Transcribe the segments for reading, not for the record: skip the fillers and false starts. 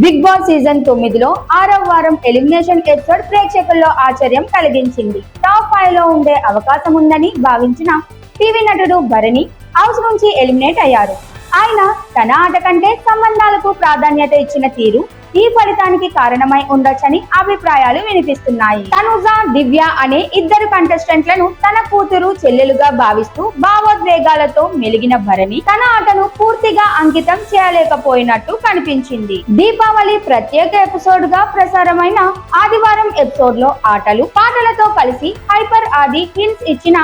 Big boss season 9లో 6వ వారం elimination episode ప్రేక్షకుల్లో ఆశ్చర్యం కలిగించింది. టాప్ 5 లో ఉండే అవకాశం ఉందని భావించిన టీవీ నటుడు భరణి హౌస్ నుంచి ఎలిమినేట్ అయ్యారు. ఆయన తన ఆట కంటే సంబంధాలకు ప్రాధాన్యత ఇచ్చిన తీరు ఈ ఫలితానికి కారణమై ఉండొచ్చని అభిప్రాయాలు వినిపిస్తున్నాయి. తనుజ, దివ్య అనే ఇద్దరు కంటెస్టెంట్లను తన కూతురు, చెల్లెలుగా భావిస్తూ భావోద్వేగాలతో మెలిగిన భరణి తన ఆటను పూర్తిగా అంకితం చేయలేకపోయినట్టు కనిపించింది. దీపావళి ప్రత్యేక ఎపిసోడ్ గా ప్రసారమైన ఆదివారం ఎపిసోడ్ లో ఆటలు, పాటలతో కలిసి హైపర్ ఆది హింట్స్ ఇచ్చిన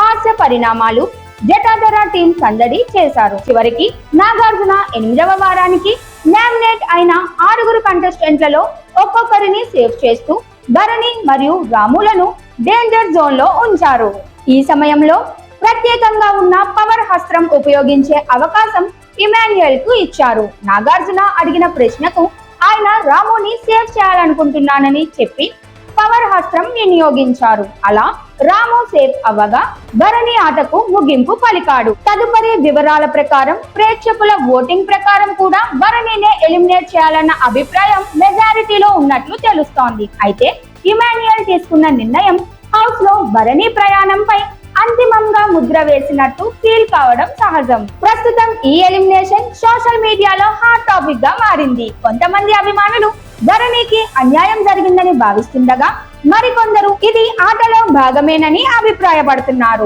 హాస్య పరిణామాలు జటాధర టీం సందడి చేశారు. చివరికి నాగార్జున 8వ వారానికి నామినేట్ అయిన 6గురు కంటెస్టెంట్లలో ఒక్కొక్కరిని సేవ్ చేస్తూ భరణి మరియు రాములను డేంజర్ జోన్ లో ఉంచారు. ఈ సమయంలో ప్రత్యేకంగా ఉన్న పవర్ హస్త్రం ఉపయోగించే అవకాశం ఇమాన్యుయల్ కు ఇచ్చారు. నాగార్జున అడిగిన ప్రశ్నకు ఆయన రాముని సేవ్ చేయాలనుకుంటున్నానని చెప్పి పవర్ హస్త్రం వినియోగించారు. అలా రాము సేఫ్ అవ్వగా భరణి ఆటకు ముగింపు పలికాడు. తదుపరి వివరాల ప్రకారం ప్రేక్షకుల ఓటింగ్ ప్రకారం కూడా భరణినే ఎలిమినేట్ చేయాలన్న అభిప్రాయం మెజారిటీలో ఉన్నట్లు తెలుస్తోంది. అయితే ఇమాన్యుయల్ తీసుకున్న నిర్ణయం హౌస్ లో భరణి ప్రయాణంపై అంతిమంగా ముద్ర వేసినట్టు ఫీల్ కావడం సహజం. ప్రస్తుతం ఈ ఎలిమినేషన్ సోషల్ మీడియాలో హాట్ టాపిక్ గా మారింది. కొంతమంది అభిమానులు భరణికి అన్యాయం జరిగిందని భావిస్తుండగా మరికొందరు ఇది ఆటలో భాగమేనని అభిప్రాయపడుతున్నారు.